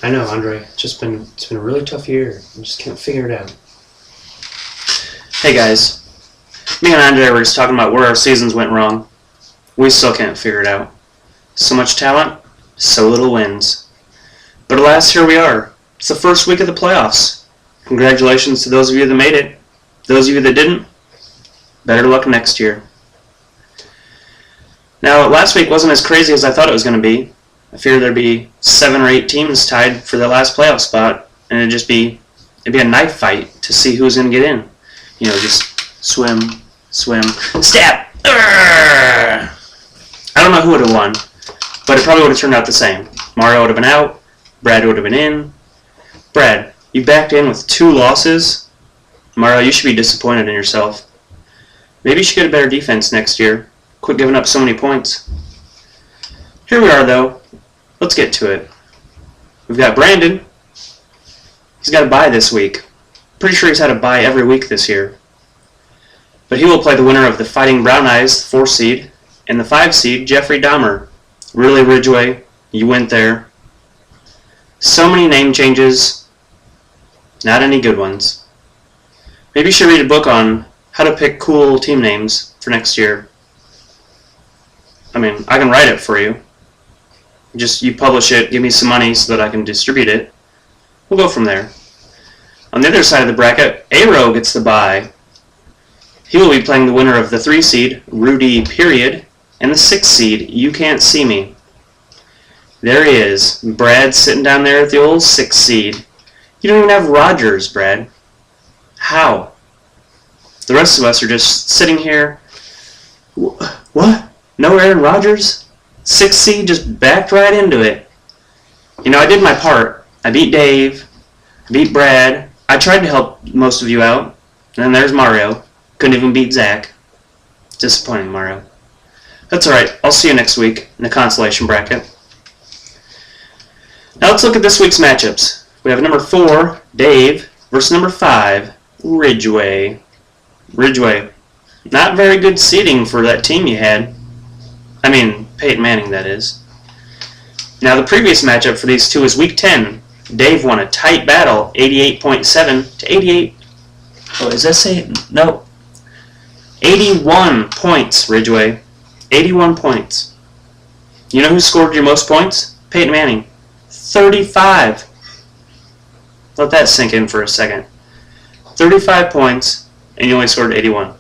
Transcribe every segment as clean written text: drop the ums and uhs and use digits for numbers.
I know, Andre. It's been a really tough year. I just can't figure it out. Hey guys, me and Andre were just talking about where our seasons went wrong. We still can't figure it out. So much talent, so little wins. But alas, here we are. It's the first week of the playoffs. Congratulations to those of you that made it. Those of you that didn't, better luck next year. Now, last week wasn't as crazy as I thought it was going to be. I figured there'd be 7 or 8 teams tied for the last playoff spot, and it'd be a knife fight to see who's going to get in. You know, just swim, stab! Urgh! I don't know who would have won, but it probably would have turned out the same. Mario would have been out, Brad would have been in. Brad, you backed in with 2 losses? Mario, you should be disappointed in yourself. Maybe you should get a better defense next year. Quit giving up so many points. Here we are, though. Let's get to it. We've got Brandon. He's got a bye this week. Pretty sure he's had a bye every week this year. But he will play the winner of the Fighting Brown Eyes, 4 seed, and the 5 seed, Jeffrey Dahmer. Really, Ridgeway, you went there. So many name changes, not any good ones. Maybe you should read a book on how to pick cool team names for next year. I mean, I can write it for you. Just you publish it, give me some money so that I can distribute it. We'll go from there. On the other side of the bracket, Aero gets the bye. He will be playing the winner of the 3 seed, Rudy Period, and the 6 seed, You Can't See Me. There he is, Brad sitting down there at the old 6 seed. You don't even have Rogers, Brad. How? The rest of us are just sitting here. What? No Aaron Rodgers? 6 seed just backed right into it. You know, I did my part. I beat Dave. I beat Brad. I tried to help most of you out. And then there's Mario. Couldn't even beat Zach. Disappointing, Mario. That's alright. I'll see you next week in the consolation bracket. Now let's look at this week's matchups. We have number 4, Dave, versus number 5, Ridgeway. Ridgeway. Not very good seeding for that team you had. I mean, Peyton Manning, that is. Now, the previous matchup for these two is Week 10. Dave won a tight battle, 88.7 to 88. Oh, does that say? No. 81 points, Ridgeway. 81 points. You know who scored your most points? Peyton Manning. 35. Let that sink in for a second. 35 points, and you only scored 81.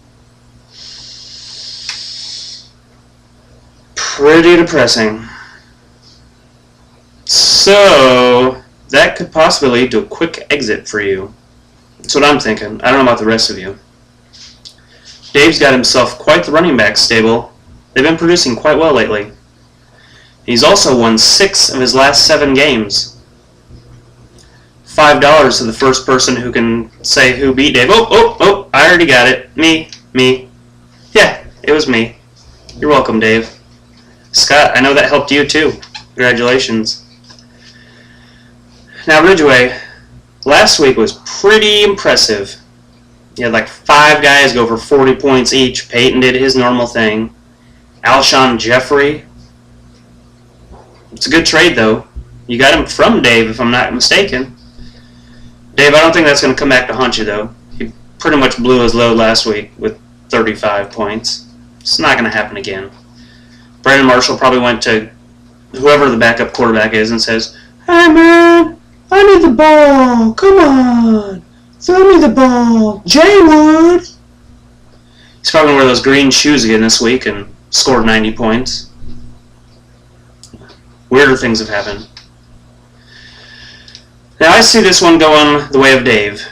Pretty depressing. So, that could possibly lead to a quick exit for you. That's what I'm thinking. I don't know about the rest of you. Dave's got himself quite the running back stable. They've been producing quite well lately. He's also won 6 of his last 7 games. $5 to the first person who can say who beat Dave. Oh, I already got it. Me. Yeah, it was me. You're welcome, Dave. Scott, I know that helped you too. Congratulations. Now, Ridgeway, last week was pretty impressive. You had like 5 guys go for 40 points each. Peyton did his normal thing. Alshon Jeffrey. It's a good trade, though. You got him from Dave, if I'm not mistaken. Dave, I don't think that's going to come back to haunt you, though. He pretty much blew his load last week with 35 points. It's not going to happen again. Brandon Marshall probably went to whoever the backup quarterback is and says, "Hey, man, I need the ball. Come on. Throw me the ball. Jay Wood." He's probably going to wear those green shoes again this week and score 90 points. Weirder things have happened. Now, I see this one going the way of Dave.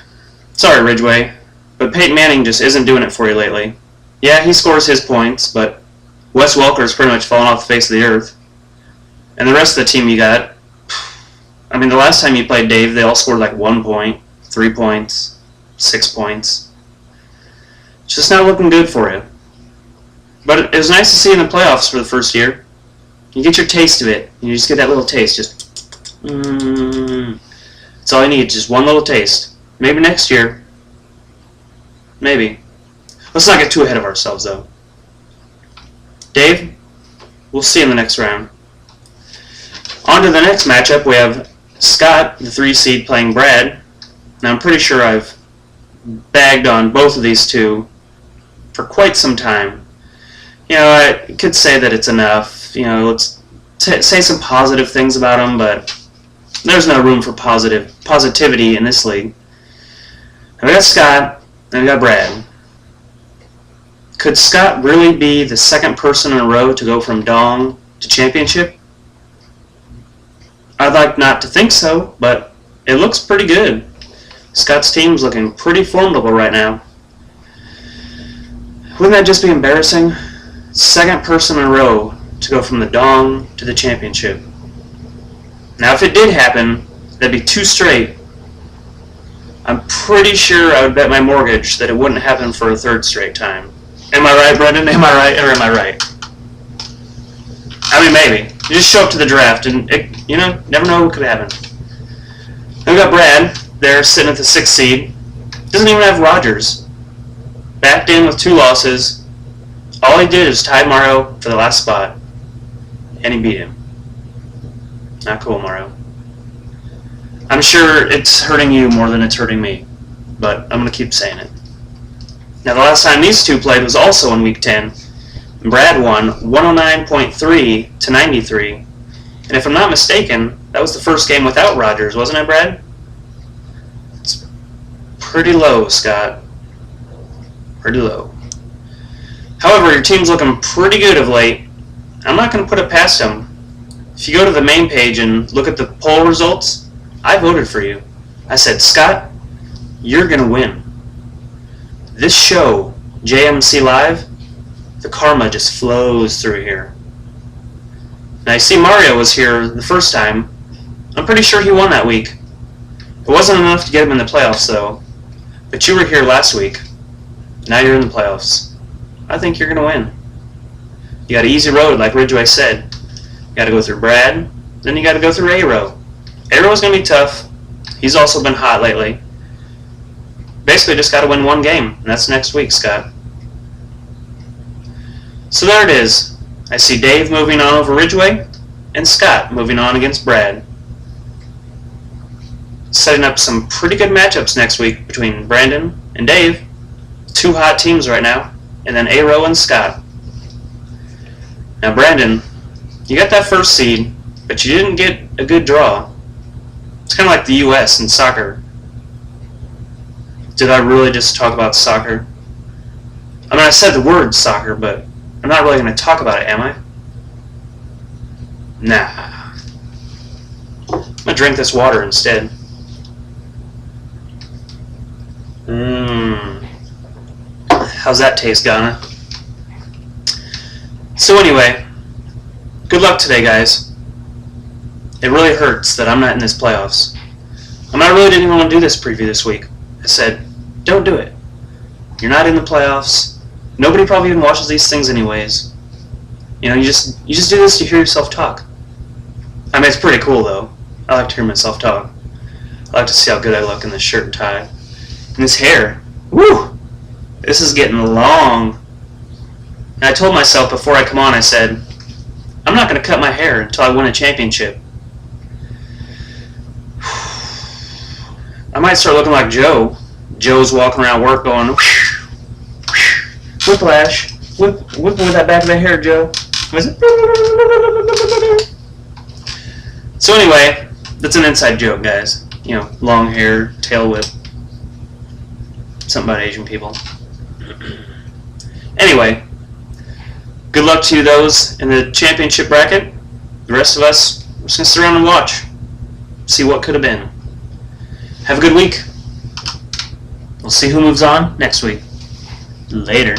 Sorry, Ridgeway, but Peyton Manning just isn't doing it for you lately. Yeah, he scores his points, but Wes Welker's pretty much fallen off the face of the earth. And the rest of the team you got, I mean, the last time you played Dave, they all scored like 1 point, 3 points, 6 points. It's just not looking good for you. But it was nice to see you in the playoffs for the first year. You get your taste of it. You just get that little taste. Just, That's all you need, just one little taste. Maybe next year. Maybe. Let's not get too ahead of ourselves, though. Dave, we'll see you in the next round. On to the next matchup. We have Scott, the 3 seed, playing Brad. Now I'm pretty sure I've bagged on both of these two for quite some time. You know, I could say that it's enough. You know, let's say some positive things about them, but there's no room for positivity in this league. And we got Scott, and we got Brad. Could Scott really be the second person in a row to go from Dong to championship? I'd like not to think so, but it looks pretty good. Scott's team's looking pretty formidable right now. Wouldn't that just be embarrassing? Second person in a row to go from the Dong to the championship. Now, if it did happen, that'd be 2 straight. I'm pretty sure I would bet my mortgage that it wouldn't happen for a 3rd straight time. Am I right, Brendan? Am I right, or am I right? I mean, maybe. You just show up to the draft, and you know, never know what could happen. Then we got Brad there, sitting at the 6th seed. Doesn't even have Rodgers. Backed in with 2 losses. All he did is tie Mario for the last spot, and he beat him. Not cool, Mario. I'm sure it's hurting you more than it's hurting me, but I'm going to keep saying it. Now, the last time these two played was also in Week 10. And Brad won 109.3 to 93. And if I'm not mistaken, that was the first game without Rodgers, wasn't it, Brad? It's pretty low, Scott. Pretty low. However, your team's looking pretty good of late. I'm not going to put it past them. If you go to the main page and look at the poll results, I voted for you. I said, Scott, you're going to win. This show, JMC Live, the karma just flows through here. Now, you see Mario was here the first time. I'm pretty sure he won that week. It wasn't enough to get him in the playoffs, though. But you were here last week. Now you're in the playoffs. I think you're going to win. You got an easy road, like Ridgway said. You got to go through Brad, then you got to go through A-Row. A-Row's going to be tough. He's also been hot lately. Basically, just got to win 1 game, and that's next week, Scott. So there it is. I see Dave moving on over Ridgway, and Scott moving on against Brad. Setting up some pretty good matchups next week between Brandon and Dave. 2 hot teams right now, and then A-Row and Scott. Now, Brandon, you got that 1st seed, but you didn't get a good draw. It's kind of like the U.S. in soccer. Did I really just talk about soccer? I mean, I said the word soccer, but I'm not really going to talk about it, am I? Nah. I'm going to drink this water instead. How's that taste, Ghana? So anyway, good luck today, guys. It really hurts that I'm not in this playoffs. I mean, I really didn't even want to do this preview this week. I said, don't do it. You're not in the playoffs. Nobody probably even watches these things anyways. You know, you just do this to hear yourself talk. I mean, it's pretty cool, though. I like to hear myself talk. I like to see how good I look in this shirt and tie. And this hair. Woo! This is getting long. And I told myself before I come on, I said, I'm not going to cut my hair until I win a championship. I might start looking like Joe. Joe's walking around work going, whiplash. Whip with that back of the hair, Joe. So anyway, that's an inside joke, guys. You know, long hair, tail whip. Something about Asian people. Anyway, good luck to those in the championship bracket. The rest of us, we're just going to sit around and watch. See what could have been. Have a good week. We'll see who moves on next week. Later.